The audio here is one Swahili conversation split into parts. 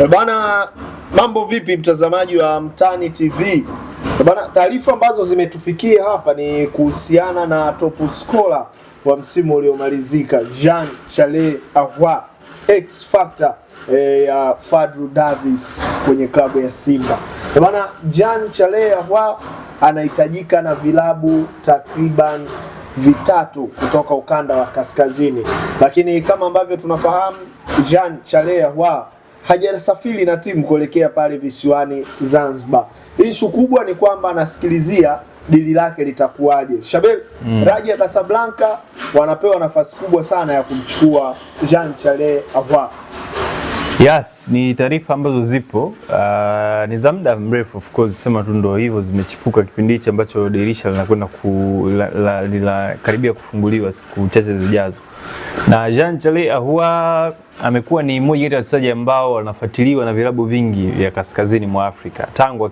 Bana, mambo vipi mtazamaji wa Mtaani TV? Bana, taarifa ambazo zimetufikia hapa ni kuhusiana na top scorer wa msimu uliomalizika, Jean Charles Ahoua, X Factor ya Fadlu Davis kwenye klabu ya Simba. Bana, Jean Charles Ahoua anahitajika na vilabu takriban vitatu kutoka ukanda wa kaskazini, lakini kama ambavyo tunafahamu Jean Charles Ahoua hajasafiri na timu kuelekea pale visiwani Zanzibar. Issue kubwa ni kwamba anasikilizia dili lake litakuwaje. Shabel, Raja Casablanca wanapewa nafasi kubwa sana ya kumchukua Jean Charles Ahoua. Yes, ni taarifa ambazo zipo ni za muda mrefu, of course, sema tu ndio hivyo zimechipuka kipindi hichi ambacho dirisha linakwenda karibia kufunguliwa siku chache zijazo. Na Jean Charles Ahoua amekuwa ni mmoja kati ya wachezaji ambao wanafuatiliwa na vilabu vingi vya kaskazini mwa Afrika tangu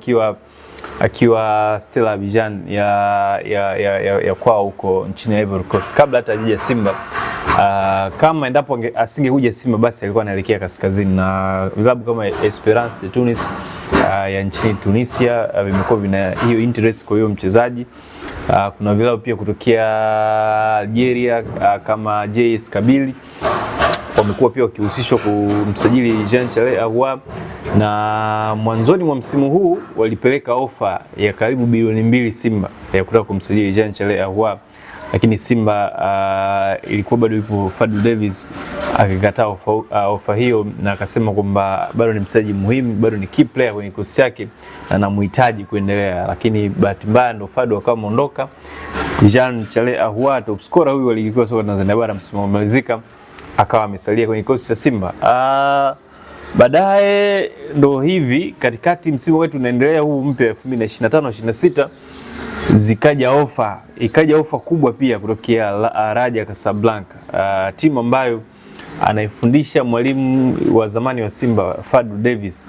akiwa Stella Abidjan ya kwao huko nchini Ivory Coast, kabla hata hajaja Simba. Kama endapo asingekuja Simba basi alikuwa anaelekea kaskazini, na vilabu kama Esperance de Tunis ya nchini Tunisia vimekuwa vina hiyo interest kwa hiyo mchezaji. Kuna vilabu pia kutokea Algeria kama JS Kabylie wamekuwa pia wakihusishwa kumsajili Jean Charles Ahoua, na mwanzoni mwa msimu huu walipeleka ofa ya karibu bilioni 2 Simba ya kutaka kumsajili Jean Charles Ahoua, lakini Simba ilikuwa bado ipo Fadlu Davis akikataa ofa hiyo na akasema kwamba bado ni mchezaji muhimu, bado ni key player kwenye kikosi chake na anamhitaji kuendelea. Lakini bahati mbaya ndo Fadlu akawa ameondoka. Jean Charles Ahoua, top scorer huyu wa ligi kuu ya soka Tanzania bara msimu uliomalizika, akawa amesalia kwenye kikosi cha Simba. Baadaye ndo hivi katikati msimu wetu unaendelea huu mpya 2025-26 ikaja ofa kubwa pia kutokea Raja Casablanca, timu ambayo anaifundisha mwalimu wa zamani wa Simba Fadlu Davis,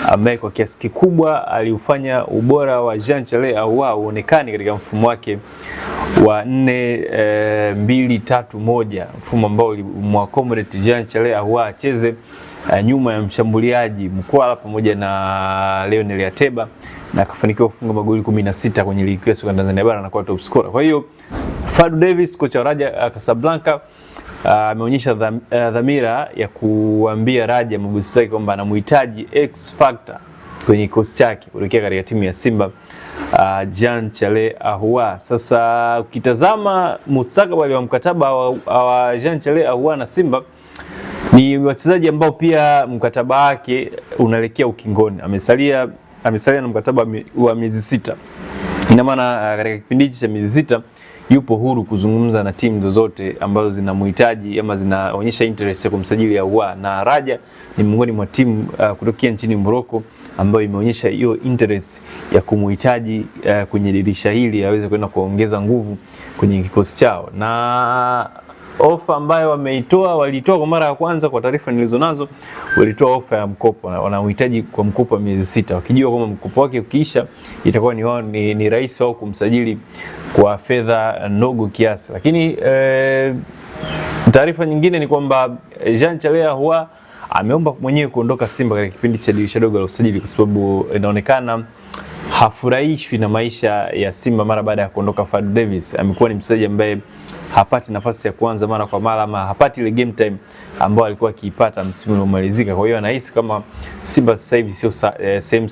ambaye kwa kiasi kikubwa aliufanya ubora wa Jean Charles Ahoua uonekane katika mfumo wake wa 4-2-3-1, mfumo ambao ulimwaccommodate Jean Charles Ahoua acheze nyuma ya mshambuliaji Mkwala pamoja na Leonel Ateba, na akafanikiwa kufunga magoli 16 kwenye ligi kuu ya soka Tanzania bara na kuwa top scorer. Kwa hiyo Fadlu Davis, kocha wa Raja Casablanca, ameonyesha dhamira ya kuambia Raja mabosi wake kwamba anamhitaji X Factor kwenye kikosi chake kuelekea katika timu ya Simba, Jean Charles Ahoua. Sasa ukitazama mustakabali wa mkataba wa Jean Charles Ahoua na Simba, ni wachezaji ambao pia mkataba wake unaelekea ukingoni. Amesalia na mkataba wa miezi 6. Ina maana katika kipindi hichi cha miezi 6 yupo huru kuzungumza na timu zozote ambazo zinamhitaji ama zinaonyesha interest ya kumsajili Ahoua, na Raja ni miongoni mwa timu kutokea nchini Morocco ambayo imeonyesha hiyo interest ya kumhitaji kwenye dirisha hili aweze kwenda kuongeza nguvu kwenye kikosi chao. Na ofa ambayo walitoa kwa mara ya kwanza, kwa taarifa nilizonazo, walitoa ofa ya mkopo. Wanahitaji kwa mkopo wa miezi 6, wakijua kwamba mkopo wake ukiisha itakuwa ni rahisi wao kumsajili kwa fedha ndogo kiasi. Lakini taarifa nyingine ni kwamba Jean Charles Ahoua ameomba mwenyewe kuondoka Simba katika kipindi cha dirisha dogo la usajili, kwa sababu inaonekana hafurahishwi na maisha ya Simba mara baada ya kuondoka Fadlu Davis. Amekuwa ni mchezaji ambaye hapati nafasi ya kuanza mara kwa mara, ama hapati ile game time ambayo alikuwa akiipata msimu uliomalizika. Kwa hiyo anahisi kama Simba sasa hivi sio sehemu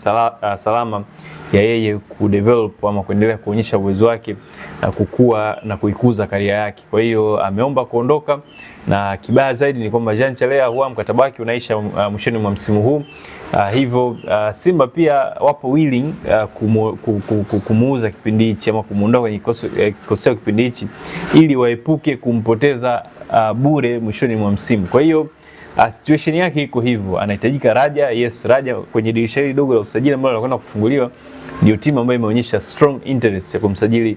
salama ya yeye kudevelop ama kuendelea kuonyesha uwezo wake na kukua na kuikuza karia yake. Kwa hiyo ameomba kuondoka, na kibaya zaidi ni kwamba Jean Charles Ahoua mkataba wake unaisha mwishoni mwa msimu huu. Hivyo Simba pia wapo willing kumuuza kipindi hichi ama kumuondoa kwenye kikosi kipindi hichi, ili waepuke kumpoteza bure mwishoni mwa msimu. Kwa hiyo situation yake iko hivyo, anahitajika Raja. Yes, Raja kwenye dirisha hili dogo la usajili ambalo linakwenda kufunguliwa ndio timu ambayo imeonyesha strong interest ya kumsajili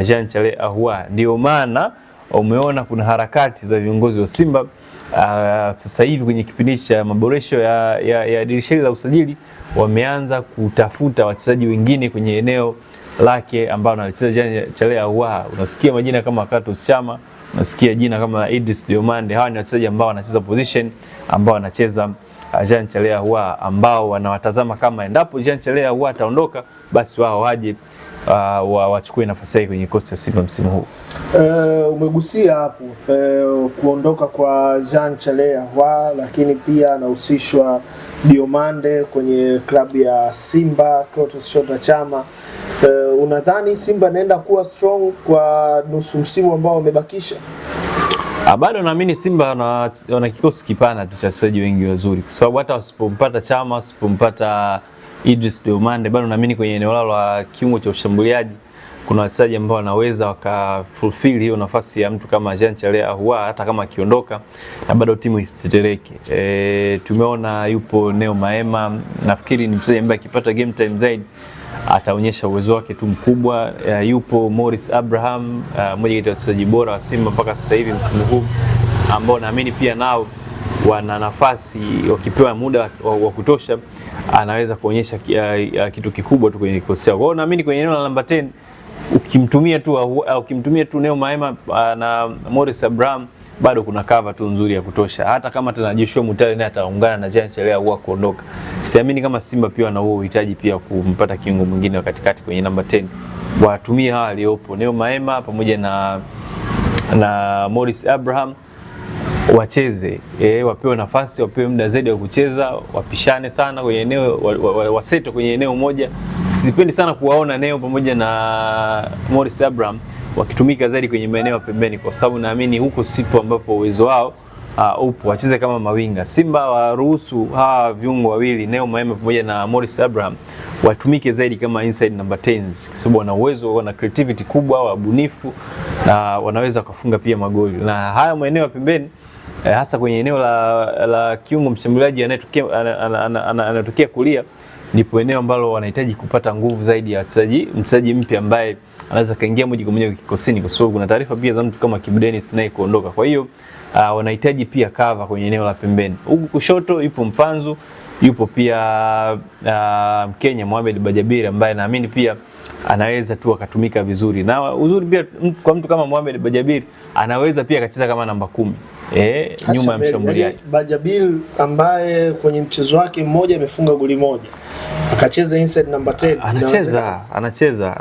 Jean Charles Ahoua. Ndio maana umeona kuna harakati za viongozi wa Simba sasa hivi kwenye kipindi cha maboresho ya dirisha la usajili, wameanza kutafuta wachezaji wengine kwenye eneo lake ambao anacheza Jean Charles Ahoua. Unasikia majina kama Clatous Chama, unasikia jina kama Idris Diomande. Hawa ni wachezaji ambao wanacheza position ambao wanacheza Jean Charles Ahoua ambao wanawatazama kama endapo Jean Charles Ahoua ataondoka basi wao waje wachukue nafasi yake kwenye kikosi cha Simba msimu huu. Umegusia hapo kuondoka kwa Jean Charles Ahoua, lakini pia anahusishwa Diomande kwenye klabu ya Simba, Clatous Chota Chama. Unadhani Simba inaenda kuwa strong kwa nusu msimu ambao umebakisha? Bado naamini Simba wana kikosi kipana tu cha wachezaji wengi wazuri, kwa sababu hata wasipompata Chama, wasipompata Idris Diomande, bado naamini kwenye eneo lao la kiungo cha ushambuliaji kuna wachezaji ambao wanaweza wakafulfill hiyo nafasi ya mtu kama Jean Charles Ahoua hata kama akiondoka na bado timu isitetereke. Tumeona yupo Neo Maema, nafikiri ni mchezaji ambaye akipata game time zaidi ataonyesha uwezo wake tu mkubwa. Yupo Morris Abraham, mmoja kati ya wachezaji bora wa Simba mpaka sasa hivi msimu huu, ambao naamini pia nao wana nafasi, wakipewa muda wa kutosha anaweza kuonyesha kitu kikubwa tu kwenye kikosi chao. Kwa hiyo naamini kwenye eneo la namba 10 ukimtumia tu Neo Maema na Morris Abraham bado kuna cover tu nzuri ya kutosha. Hata kama tena Joshua Mutale naye ataungana na Jean Charles Ahoua kuondoka, siamini kama Simba pia wana huo uhitaji pia kumpata kiungo mwingine wa katikati kwenye namba 10. Watumie hawa waliopo Neo Maema pamoja na Morris Abraham wacheze, wapewe nafasi, wapewe muda zaidi wa kucheza, wapishane sana kwenye eneo, waseto kwenye eneo moja. Sipendi sana kuwaona Neo pamoja na Morris Abraham wakitumika zaidi kwenye maeneo ya pembeni, kwa sababu naamini huko sipo ambapo uwezo wao upo. Wacheze kama mawinga. Simba waruhusu hawa viungo wawili Neo Maema pamoja na Morris Abraham watumike zaidi kama inside number 10s, kwa sababu wana uwezo, wana creativity kubwa, wabunifu na wanaweza kufunga pia magoli. Na haya maeneo ya pembeni hasa kwenye eneo la kiungo mshambuliaji anatokea kulia, ndipo eneo ambalo wanahitaji kupata nguvu zaidi ya mchezaji mpya ambaye anaweza kaingia moja kwa moja kikosini, kwa sababu kuna taarifa pia za mtu kama Kibu Denis naye kuondoka. Kwa hiyo wanahitaji pia cover kwenye eneo la pembeni. Huku kushoto yupo Mpanzu, yupo pia Mkenya Mohamed Bajabiri ambaye naamini pia anaweza tu akatumika vizuri. Na uzuri pia kwa mtu kama Mohamed Bajabiri anaweza pia akacheza kama namba 10 nyuma ya mshambuliaji. Bajabiri ambaye kwenye mchezo wake mmoja amefunga goli moja, akacheza inside number 10,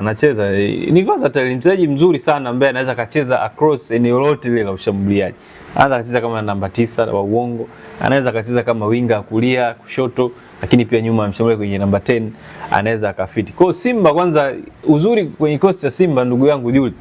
anacheza. Ni versatile, mchezaji mzuri sana ambaye anaweza akacheza across eneo lote lile la ushambuliaji. Anaweza akacheza kama namba 9 wa uongo, anaweza akacheza kama winga kulia, kushoto, lakini pia nyuma ya mshambuliaji kwenye namba 10 anaweza akafiti. Kwa Simba kwanza, uzuri kwenye kosi ya Simba ndugu yangu Juli,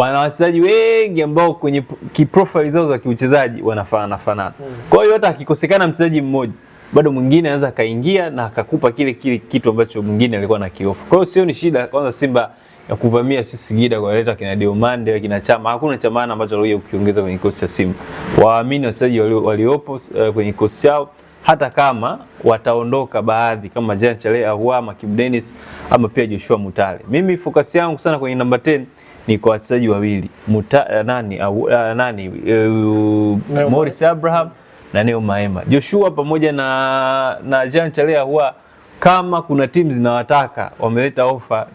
wana wachezaji wengi ambao kwenye kiprofile zao za kiuchezaji wanafanana. Kwa hiyo hata akikosekana mchezaji mmoja, bado mwingine anaweza kaingia na akakupa kile kitu ambacho mwingine alikuwa na kiofa. Kwa hiyo sio ni shida kwanza Simba ya kuvamia Singida kwa leta kina Diomande kina Chama. Hakuna cha maana ambacho leo ukiongeza kwenye kosi cha Simba. Waamini wachezaji waliopo kwenye kosi chao, hata kama wataondoka baadhi kama Jean Charles Ahoua ama Kibu Denis ama pia Joshua Mutale. Mimi focus yangu sana kwenye namba 10 ni kwa wachezaji wawili, Morris Abraham na Neo Maema. Joshua pamoja na Jean Charles Ahoua, kama kuna timu zinawataka, wameleta ofa,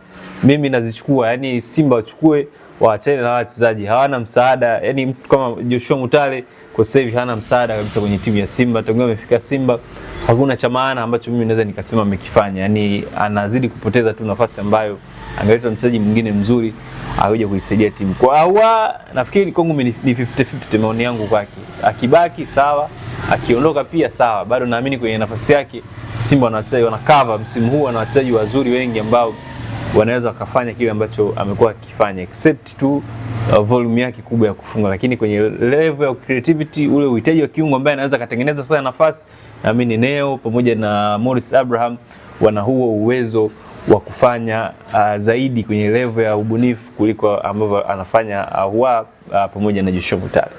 mimi nazichukua. Yani Simba wachukue, waachane na wachezaji, hawana msaada. Yani mtu kama Joshua Mutale kwa sasa hivi hana msaada kabisa kwenye timu ya Simba. Tangu amefika Simba hakuna cha maana ambacho mimi naweza nikasema amekifanya. Yani anazidi kupoteza tu nafasi ambayo angeleta mchezaji mwingine mzuri aje kuisaidia timu. Kwa Ahoua nafikiri kwangu ni 50-50 maoni yangu kwake. Akibaki sawa, akiondoka pia sawa. Bado naamini kwenye nafasi yake Simba wana cover msimu huu, wana wachezaji wazuri wengi ambao wanaweza wakafanya kile ambacho amekuwa akifanya, except tu volume yake kubwa ya kufunga. Lakini kwenye level ya creativity, ule uhitaji wa kiungo ambaye anaweza katengeneza sana nafasi, naamini Neo pamoja na Morris Abraham wana huo uwezo wa kufanya zaidi kwenye level ya ubunifu kuliko ambavyo anafanya Ahoua pamoja na Joshua Mutale.